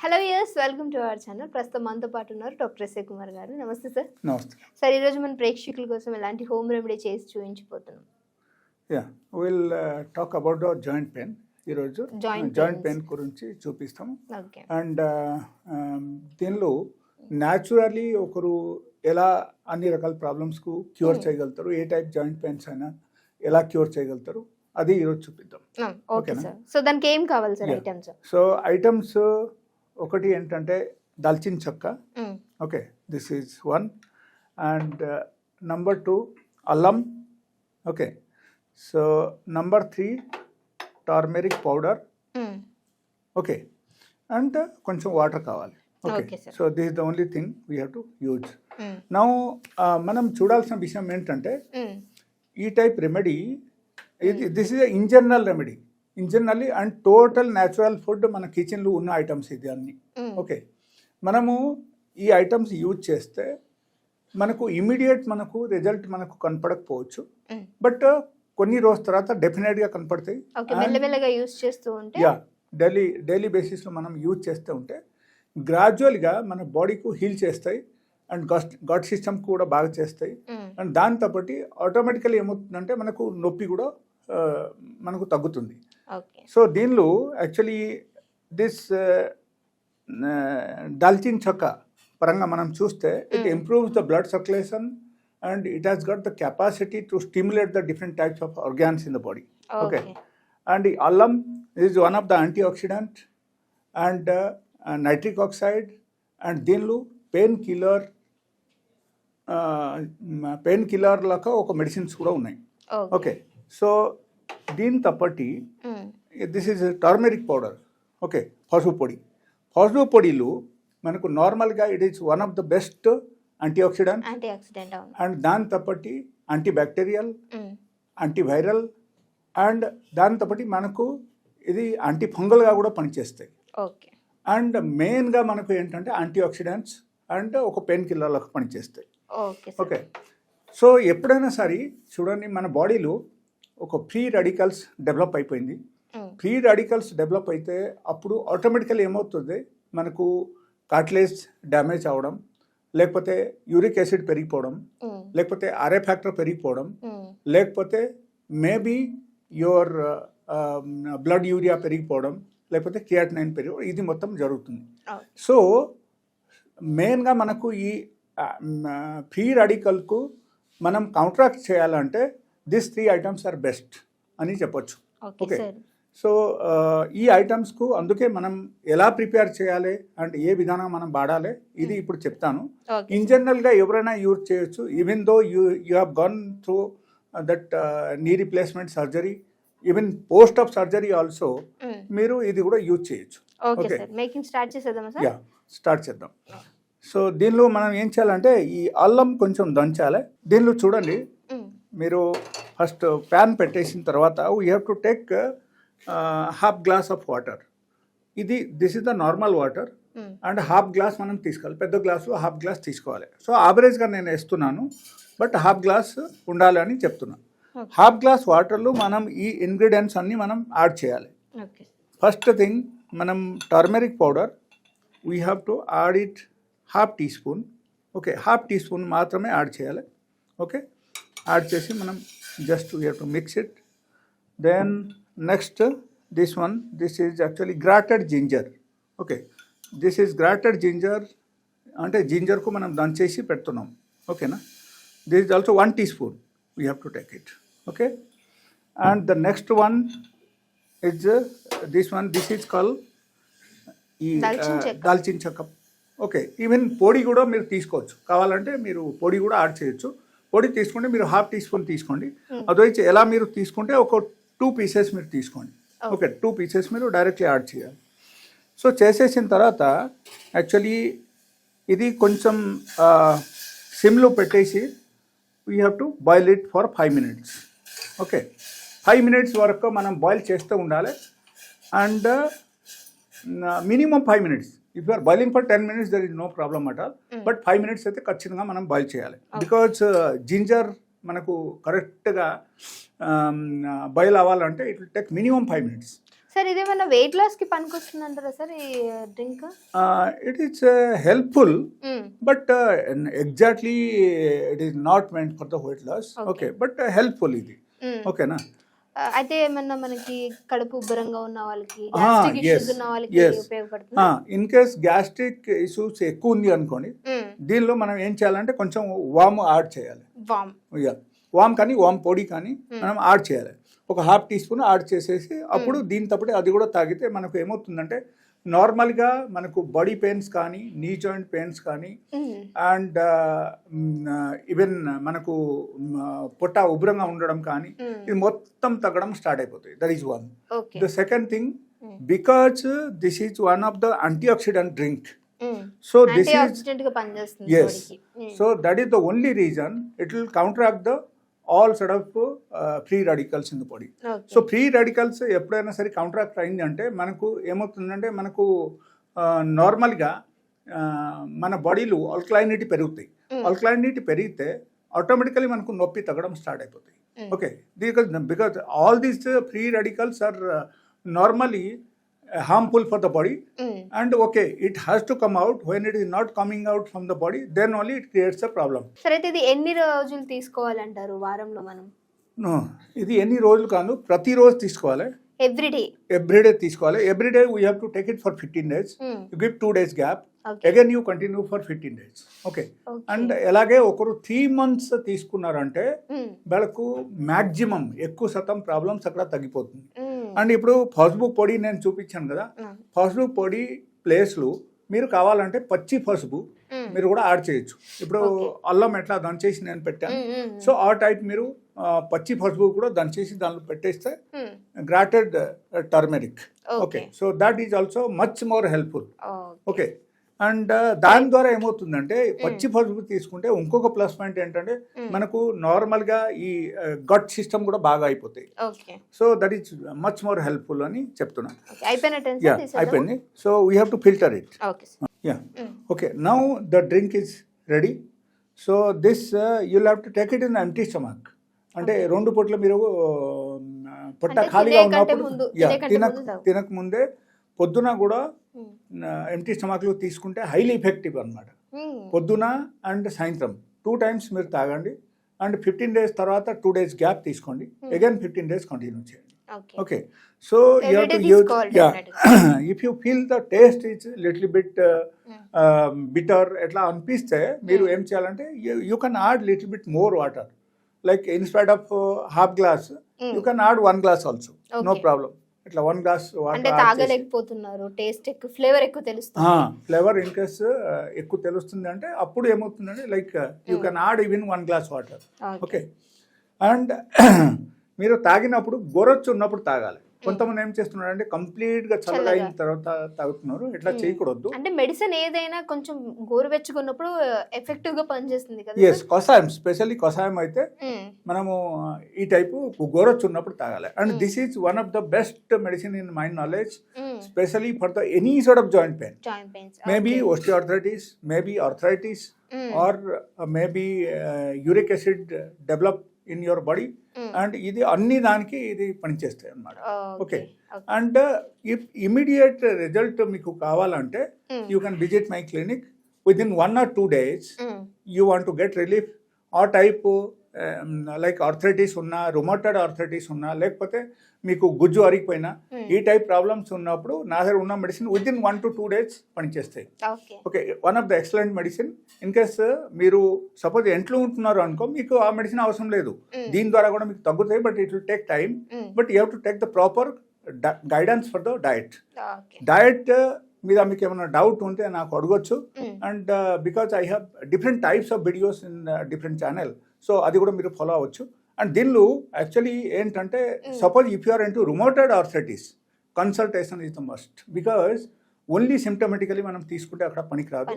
Hello yes welcome to our channel. ప్రస్తుతం మనతో పాటు ఉన్నారు డాక్టర్ ఎస్ఏ కుమార్ గారు. నమస్తే సార్. నమస్తే. సార్, ఈరోజు మన ప్రేక్షకుల కోసం ఎలాంటి హోమ్ రెమెడీ చేసి చూపించిపోతున్నాం? Yeah will talk about the joint pain. ఈరోజు జాయింట్ పెయిన్ గురించి చూపిస్తాం. ఓకే. అండ్ దీనిలో న్యాచురల్లీ ఒకరు ఎలా అన్ని రకాల ప్రాబ్లమ్స్కు క్యూర్ చేయగలుగుతారు, ఏ టైప్ జాయింట్ పెయిన్స్ అయినా ఎలా క్యూర్ చేయగలుగుతారు, అది ఈరోజు చూపిద్దాం. Okay sir. సో దానికి ఏం కావాలి సార్ ఐటమ్స్? సో ఐటమ్స్ ఒకటి ఏంటంటే దాల్చిన చెక్క. Okay, this is one. And number 2 అల్లం. Okay, so number 3 turmeric powder. Okay, and కొంచెం వాటర్ కావాలి. Okay, so this is the only thing we have to use. Now మనం చూడాల్సిన విషయం ఏంటంటే ఈ type remedy this is in general remedy, in generally and total natural food మన కిచెన్లో ఉన్న ఐటమ్స్ ఇది అన్ని. ఓకే, మనము ఈ ఐటమ్స్ యూజ్ చేస్తే మనకు ఇమీడియట్ మనకు రిజల్ట్ మనకు కనపడకపోవచ్చు, బట్ కొన్ని రోజు తర్వాత డెఫినెట్గా కనపడతాయి. యా, డైలీ బేసిస్లో మనం యూజ్ చేస్తూ ఉంటే గ్రాడ్యువల్గా మన బాడీకు హీల్ చేస్తాయి అండ్ గట్ సిస్టమ్ కూడా బాగా చేస్తాయి. అండ్ దాంతో పాటు ఆటోమేటికల్లీ ఏమవుతుందంటే మనకు నొప్పి కూడా మనకు తగ్గుతుంది. సో దీనిలో యాక్చువల్లీ దిస్ దాల్చిన చెక్క పరంగా మనం చూస్తే it improves the blood circulation and it has got the capacity to stimulate the different types of organs in the body. Okay, and ఈ అల్లం is one of the anti oxidant and nitric oxide. And దీనిలో pain కిల్లర్లకు ఒక medicines కూడా ఉన్నాయి. Okay, so దీంతో పాటు this is turmeric powder. Okay, పసుపు పొడిలు మనకు నార్మల్గా it is one of the best anti oxidant and దాంతో పాటు యాంటీ బ్యాక్టీరియల్, యాంటీవైరల్ అండ్ దాంతో పాటు మనకు ఇది యాంటీ ఫంగల్గా కూడా పనిచేస్తాయి. ఓకే, అండ్ మెయిన్గా మనకు ఏంటంటే యాంటీ ఆక్సిడెంట్స్ అండ్ ఒక పెయిన్ కిల్లర్లకు పనిచేస్తాయి. ఓకే, సో ఎప్పుడైనా సరే చూడండి, మన బాడీలో ఒక ఫ్రీ రాడికల్స్ డెవలప్ అయిపోయింది. ఫ్రీ రాడికల్స్ డెవలప్ అయితే అప్పుడు ఆటోమేటికల్ ఏమవుతుంది, మనకు కార్టిలేజ్ డ్యామేజ్ అవ్వడం, లేకపోతే యూరిక్ యాసిడ్ పెరిగిపోవడం, లేకపోతే ఆర్ఏ ఫ్యాక్టర్ పెరిగిపోవడం, లేకపోతే మేబీ యువర్ బ్లడ్ యూరియా పెరిగిపోవడం, లేకపోతే క్రియాటినైన్ పెరిగిపోవడం, ఇది మొత్తం జరుగుతుంది. సో మెయిన్గా మనకు ఈ ఫ్రీ రాడికల్కు మనం కౌంటరాక్ట్ చేయాలంటే దిస్ 3 ఐటమ్స్ ఆర్ బెస్ట్ అని చెప్పొచ్చు. ఓకే, సో ఈ ఐటమ్స్కు అందుకే మనం ఎలా ప్రిపేర్ చేయాలి అండ్ ఏ విధానం మనం వాడాలి ఇది ఇప్పుడు చెప్తాను. ఇన్ జనరల్గా ఎవరైనా యూజ్ చేయొచ్చు, even though you have gun through that knee replacement surgery, even post of surgery also మీరు ఇది కూడా యూజ్ చేయొచ్చు. ఓకే, యా, స్టార్ట్ చేద్దాం. సో దీనిలో మనం ఏం చేయాలంటే ఈ అల్లం కొంచెం దంచాలి. దీనిలో చూడండి, మీరు ఫస్ట్ ప్యాన్ పెట్టేసిన తర్వాత we have to take half glass of water. This is the normal water and half glass మనం తీసుకోవాలి. పెద్ద గ్లాసులో హాఫ్ గ్లాస్ తీసుకోవాలి. సో యావరేజ్గా నేను వేస్తున్నాను, బట్ హాఫ్ గ్లాస్ ఉండాలి అని చెప్తున్నాను. హాఫ్ గ్లాస్ వాటర్లో మనం ఈ ఇంగ్రీడియంట్స్ అన్నీ మనం యాడ్ చేయాలి. ఫస్ట్ థింగ్, మనం turmeric powder we have to add it half teaspoon. Okay, half teaspoon మాత్రమే యాడ్ చేయాలి. ఓకే, యాడ్ చేసి మనం just we have to mix it. Then next this is actually grated ginger. Okay, this is grated ginger అంటే జింజర్కు మనం దంచేసి పెడుతున్నాం. ఓకేనా, this is also 1 teaspoon we have to take it. Okay, and the next one is this is call ఈ దాల్చిన చెక్క. Okay, even పొడి కూడా మీరు తీసుకోవచ్చు, కావాలంటే మీరు పొడి కూడా యాడ్ చేయొచ్చు. పొడి తీసుకుంటే మీరు హాఫ్ టీ స్పూన్ తీసుకోండి. అదొచ్చి ఎలా మీరు తీసుకుంటే ఒక 2 pieces మీరు తీసుకోండి. ఓకే, 2 pieces మీరు డైరెక్ట్లీ యాడ్ చేయాలి. సో చేసేసిన తర్వాత యాక్చువల్లీ ఇది కొంచెం సిమ్లో పెట్టేసి we have to boil it for 5 minutes. Okay, 5 minutes వరకు మనం బాయిల్ చేస్తూ ఉండాలి. And minimum 5 minutes. If you're boiling for 10 minutes there is no problem at all, but 5 minutes అయితే ఖచ్చితంగా మనం బాయిల్ చేయాలి. బికాజ్ జింజర్ మనకు కరెక్ట్గా బాయిల్ అవ్వాలంటే it will take minimum 5 minutes. Sir ఇదేమన్నా వెయిట్ లాస్ కి పనికొస్తుంది అంటారా సార్ ఈ drink? It is helpful, but exactly it is not meant for the weight loss. Okay, but helpful ఇది. ఓకేనా? అయితే ఏమన్నా మనకి కడుపు ఉబ్బరంగా ఉన్న వాళ్ళకి, గ్యాస్ట్రిక్ ఇష్యూస్ ఉన్న వాళ్ళకి ఉపయోగపడుతుంది. ఇన్ కేస్ గ్యాస్ట్రిక్ ఇష్యూస్ ఎక్కువ ఉంది అనుకోండి, దీనిలో మనం ఏం చేయాలంటే కొంచెం వామ్ యాడ్ చేయాలి. వామ్ కానీ వామ్ పొడి కానీ మనం యాడ్ చేయాలి. ఒక ½ టీ స్పూన్ యాడ్ చేసేసి అప్పుడు దీని తప్పటి అది కూడా తాగితే మనకు ఏమవుతుందంటే నార్మల్గా మనకు బాడీ పెయిన్స్ కానీ, నీ జాయింట్ పెయిన్స్ కానీ, అండ్ ఈవెన్ మనకు పొట్ట ఉబ్బరంగా ఉండడం కానీ ఇది మొత్తం తగ్గడం స్టార్ట్ అయిపోతాయి. That is one. The second thing, because this is one of the anti oxidant drink. So this is yes, so that is the only reason it will counteract the all sort of free radicals in the body. So free radicals ఎప్పుడైనా సరే counteract అయింది అంటే మనకు ఏమవుతుందంటే మనకు నార్మల్గా మన బాడీలో ఆల్కలైనిటీ పెరుగుతాయి. ఆల్కలైనిటీ పెరిగితే ఆటోమేటికలీ మనకు నొప్పి తగ్గడం స్టార్ట్ అయిపోతాయి. Okay, because all these free radicals are normally harmful for the body, and okay, it has to come out. When it is not coming out from the body, then only it creates a problem. సరే, అయితే ఇది ఎన్ని రోజులు తీసుకోవాలంటారు వారంలో మనం? No, ఇది ఎన్ని రోజులు కాదు, ప్రతిరోజు తీసుకోవాలి. ఎవ్రీడే తీసుకోవాలి. Everyday we have to take it for 15 days. You give 2 days gap, again you continue for 15 days. Okay, and అలాగే ఒకరు 3 months తీసుకున్నారంటే వాళ్ళకు మ్యాక్సిమం ఎక్కువ శాతం ప్రాబ్లమ్స్ అక్కడ తగ్గిపోతుంది. అండ్ ఇప్పుడు పసుపు పొడి నేను చూపించాను కదా, పసుపు పొడి ప్లేస్లో మీరు కావాలంటే పచ్చి పసుపు మీరు కూడా యాడ్ చేయొచ్చు. ఇప్పుడు అల్లం ఎట్లా దంచేసి నేను పెట్టాను, సో ఆ టైప్ మీరు పచ్చి పసుపు కూడా దంచేసి దానిలో పెట్టేస్తే grated turmeric. Okay, so that is also much more helpful. Okay, and దాని ద్వారా ఏమవుతుందంటే పచ్చి పసుపు తీసుకుంటే ఇంకొక ప్లస్ పాయింట్ ఏంటంటే మనకు నార్మల్గా ఈ గట్ సిస్టమ్ కూడా బాగా అయిపోతాయి. So that is much more helpful అని చెప్తున్నాను. అయిపోయింది. So we have to filter it. Yeah, okay, now the drink is ready. So this you'll have to take it in empty stomach. అంటే 2 పూట్ల మీరు పొట్ట ఖాళీగా ఉన్నప్పుడు తినక ముందే పొద్దున కూడా ఎంటీ స్టమక్లో తీసుకుంటే హైలీ ఎఫెక్టివ్ అనమాట. పొద్దున అండ్ సాయంత్రం 2 times మీరు తాగండి. అండ్ 15 days తర్వాత 2 days గ్యాప్ తీసుకోండి. అగైన్ 15 days కంటిన్యూ చేయండి. Okay, so you have to use, yeah, if you feel the taste is little bit bitter ఎట్లా అనిపిస్తే మీరు ఏం చేయాలంటే you can add little bit more water. Like instead of ½ glass you can add 1 glass also, no problem. ఇట్లా 1 glass water తాగలేకపోతున్నారు, taste ఎక్కువ, flavour ఎక్కువ తెలుస్తుంది. ఫ్లేవర్ ఇన్ కేస్ ఎక్కువ తెలుస్తుంది అంటే అప్పుడు ఏమవుతుందంటే like you can add even 1 glass water. Okay, and మీరు తాగినప్పుడు గొరొచ్చు ఉన్నప్పుడు తాగాలి. కొంతమంది ఏం చేస్తున్నారు అంటే కంప్లీట్ గా చల్లగా అయిన తర్వాత తాగుతున్నారు. ఇట్లా చేయకూడదు. అంటే మెడిసిన్ ఏదైనా కొంచెం గోరువెచ్చుకున్నప్పుడు ఎఫెక్టివ్ గా పనిచేస్తుంది కదా. ఎస్, కషాయం, స్పెషల్లీ కషాయం అయితే మనము ఈ టైపు గోరొచ్చు ఉన్నప్పుడు తాగాలి. And this is one of the best medicine in my knowledge, specially for the any sort of joint pain, maybe osteoarthritis, maybe arthritis, or maybe uric acid develop in your body. And ఇది అన్ని దానికి ఇది పనిచేస్తాయి అన్నమాట. Okay, and if immediate result మీకు కావాలంటే you can visit my clinic with in 1 or 2 days. You want to get relief. ఆ type like arthritis ఉన్నా, రుమటాయిడ్ ఆర్థరైటిస్ ఉన్నా, లేకపోతే మీకు గుజ్జు అరిగిపోయినా, ఈ టైప్ ప్రాబ్లమ్స్ ఉన్నప్పుడు నా దగ్గర ఉన్న medicine with in 1 to 2 days పనిచేస్తాయి. Okay, one of the excellent medicine. In case మీరు సపోజ్ ఎంట్లో ఉంటున్నారు అనుకో, మీకు ఆ మెడిసిన్ అవసరం లేదు. దీని ద్వారా కూడా మీకు తగ్గుతాయి, but it will take time. But you have to take the proper guidance for the diet మీద మీకు ఏమైనా డౌట్ ఉంటే నాకు అడగొచ్చు. And because I have different types of videos in different channel, so అది కూడా మీరు ఫాలో అవ్వచ్చు. అండ్ దీనిలో యాక్చువల్లీ ఏంటంటే suppose if you are into rheumatoid arthritis, consultation is the must. Because only symptomatically మనం తీసుకుంటే అక్కడ పనికిరాదు.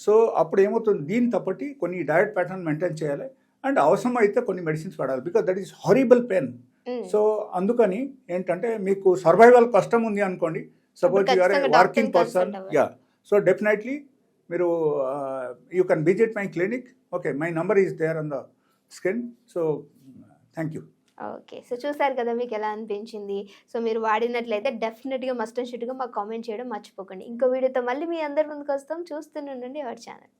సో అప్పుడు ఏమవుతుంది, దీని తప్పటి కొన్ని డయట్ ప్యాటర్న్ మెయింటైన్ చేయాలి. అండ్ అవసరం అయితే కొన్ని మెడిసిన్స్ వాడాలి, because that is horrible pain. So అందుకని ఏంటంటే మీకు సర్వైవల్ కష్టం ఉంది అనుకోండి, suppose you are a working person, yeah, so definitely మీరు you can visit my clinic. Okay, my number is there on the screen. So thank you. Okay. So చూసారు కదా మీకు ఎలా అనిపించింది. సో మీరు వాడినట్లయితే డెఫినిట్‌గా మస్ట్ అండ్ షుడ్‌గా మాకు కామెంట్ చేయడం మర్చిపోకండి. ఇంకో వీడియోతో మళ్ళీ మీ అందరి ముందుకొస్తాం. చూస్తూనే ఉండండి అవర్ ఛానల్.